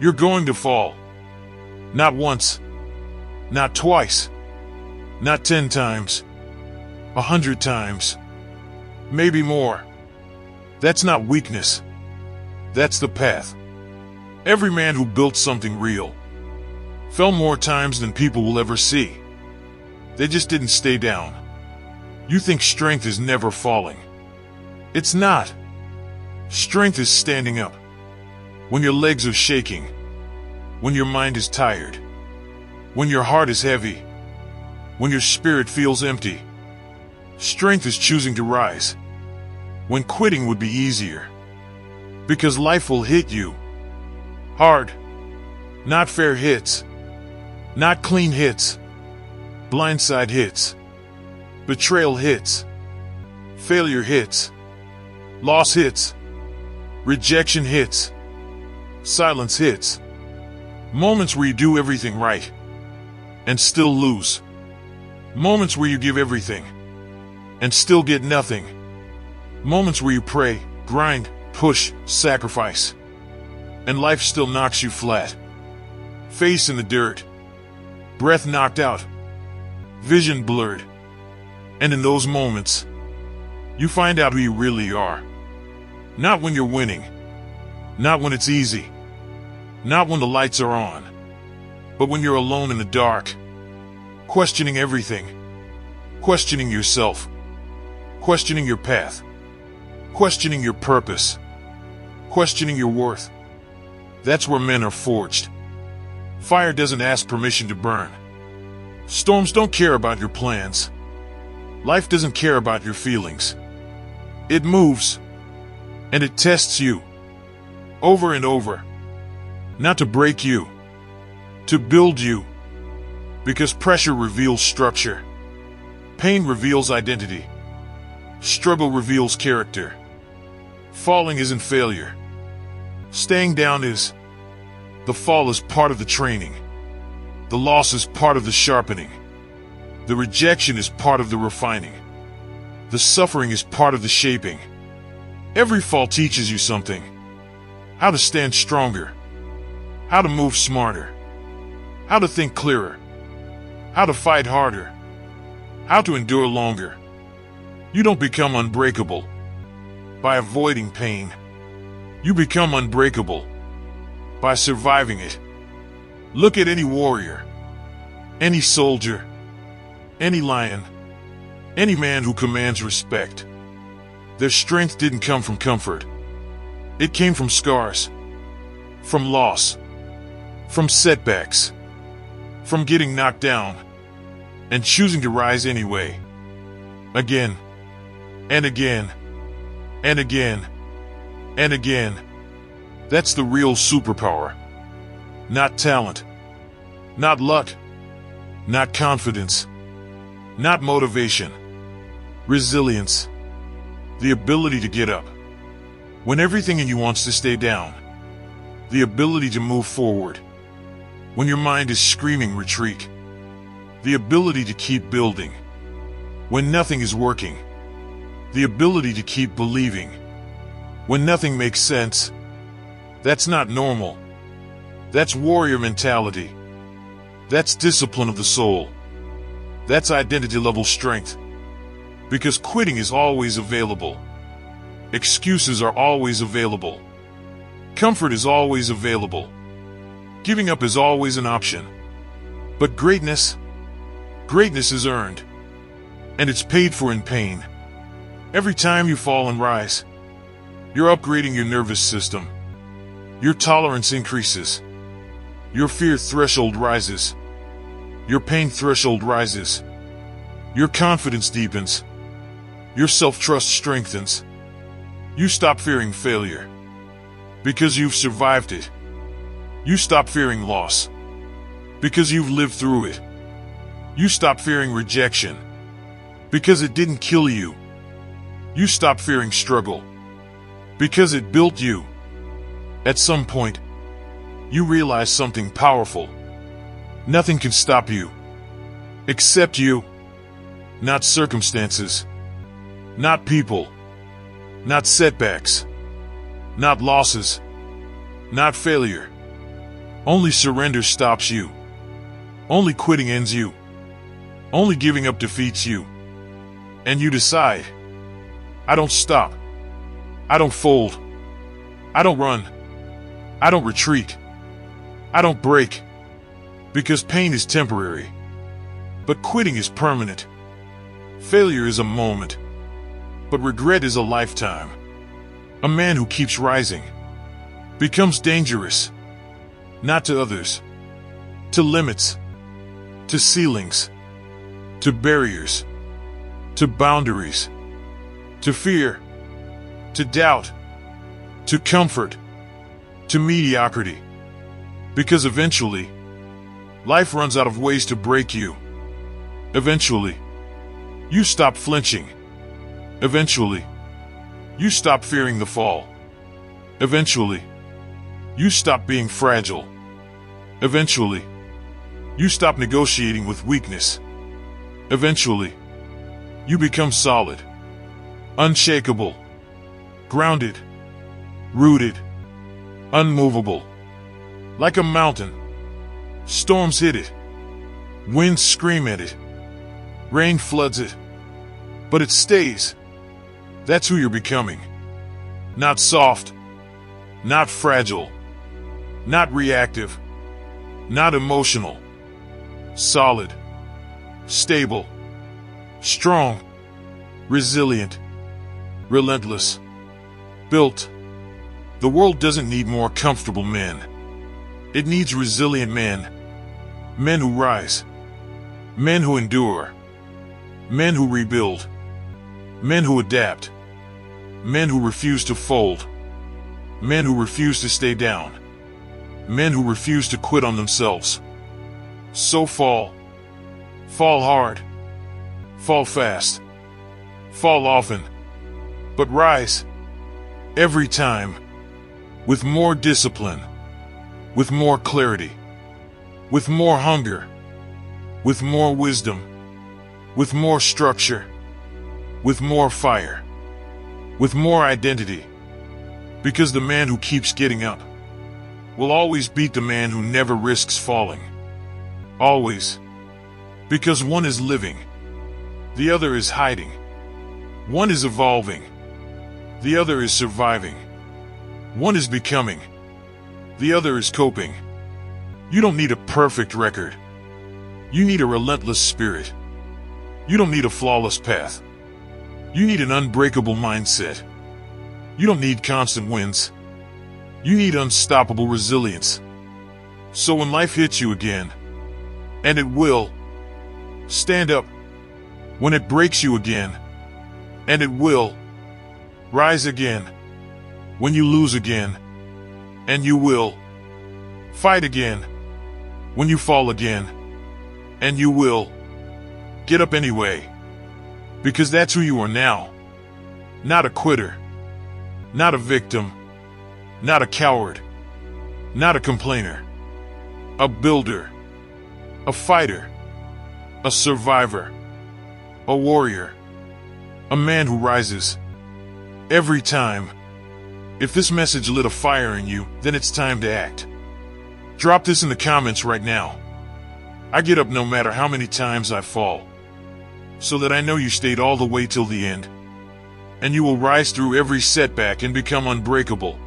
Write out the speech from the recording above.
You're going to fall. Not once. Not twice. Not 10 times. 100 times. Maybe more. That's not weakness. That's the path. Every man who built something real fell more times than people will ever see. They just didn't stay down. You think strength is never falling. It's not. Strength is standing up. When your legs are shaking. When your mind is tired. When your heart is heavy. When your spirit feels empty. Strength is choosing to rise. When quitting would be easier. Because life will hit you. Hard. Not fair hits. Not clean hits. Blindside hits. Betrayal hits. Failure hits. Loss hits. Rejection hits. Silence hits. Moments where you do everything right and still lose. Moments where you give everything and still get nothing. Moments where you pray, grind, push, sacrifice, and life still knocks you flat. Face in the dirt. Breath knocked out. Vision blurred. And in those moments, you find out who you really are. Not when you're winning. Not when it's easy. Not when the lights are on. But when you're alone in the dark. Questioning everything. Questioning yourself. Questioning your path. Questioning your purpose. Questioning your worth. That's where men are forged. Fire doesn't ask permission to burn. Storms don't care about your plans. Life doesn't care about your feelings. It moves. And it tests you. Over and over. Not to break you. To build you. Because pressure reveals structure. Pain reveals identity. Struggle reveals character. Falling isn't failure. Staying down is. The fall is part of the training. The loss is part of the sharpening. The rejection is part of the refining. The suffering is part of the shaping. Every fall teaches you something. How to stand stronger. How to move smarter. How to think clearer. How to fight harder. How to endure longer. You don't become unbreakable by avoiding pain. You become unbreakable by surviving it. Look at any warrior, any soldier, any lion, any man who commands respect. Their strength didn't come from comfort. It came from scars, from loss, from setbacks, from getting knocked down, and choosing to rise anyway. Again, and again, and again, and again. That's the real superpower. Not talent, not luck, not confidence, not motivation. Resilience. The ability to get up when everything in you wants to stay down. The ability to move forward when your mind is screaming retreat. The ability to keep building when nothing is working. The ability to keep believing when nothing makes sense. That's not normal. That's warrior mentality. That's discipline of the soul. That's identity level strength. Because quitting is always available. Excuses are always available. Comfort is always available. Giving up is always an option. But greatness is earned. And it's paid for in pain. Every time you fall and rise, you're upgrading your nervous system. Your tolerance increases. Your fear threshold rises. Your pain threshold rises. Your confidence deepens. Your self-trust strengthens. You stop fearing failure because you've survived it. You stop fearing loss because you've lived through it. You stop fearing rejection because it didn't kill you. You stop fearing struggle because it built you. At some point, you realize something powerful. Nothing can stop you except you. Not circumstances. Not people. Not setbacks. Not losses. Not failure. Only surrender stops you. Only quitting ends you. Only giving up defeats you. And you decide, I don't stop. I don't fold. I don't run. I don't retreat. I don't break. Because pain is temporary. But quitting is permanent. Failure is a moment. But regret is a lifetime. A man who keeps rising becomes dangerous. Not to others. To limits. To ceilings. To barriers. To boundaries. To fear. To doubt. To comfort. To mediocrity. Because eventually, life runs out of ways to break you. Eventually, you stop flinching. Eventually, you stop fearing the fall. Eventually, you stop being fragile. Eventually, you stop negotiating with weakness. Eventually, you become solid, unshakable, grounded, rooted, unmovable. Like a mountain. Storms hit it. Winds scream at it. Rain floods it. But it stays. That's who you're becoming. Not soft. Not fragile. Not reactive. Not emotional. Solid. Stable. Strong. Resilient. Relentless. Built. The world doesn't need more comfortable men. It needs resilient men. Men who rise. Men who endure. Men who rebuild. Men who adapt. Men who refuse to fold. Men who refuse to stay down. Men who refuse to quit on themselves. So fall. Fall hard. Fall fast. Fall often. But rise. Every time. With more discipline. With more clarity. With more hunger. With more wisdom. With more structure. With more fire. With more identity. Because the man who keeps getting up will always beat the man who never risks falling. Always. Because one is living. The other is hiding. One is evolving. The other is surviving. One is becoming. The other is coping. You don't need a perfect record. You need a relentless spirit. You don't need a flawless path. You need an unbreakable mindset. You don't need constant wins. You need unstoppable resilience. So when life hits you again, and it will, stand up. When it breaks you again, and it will, rise again. When you lose again, and you will, fight again. When you fall again, and you will, get up anyway. Because that's who you are now. Not a quitter. Not a victim. Not a coward. Not a complainer. A builder. A fighter. A survivor. A warrior. A man who rises. Every time. If this message lit a fire in you, then it's time to act. Drop this in the comments right now. I get up no matter how many times I fall. So that I know you stayed all the way till the end. And you will rise through every setback and become unbreakable.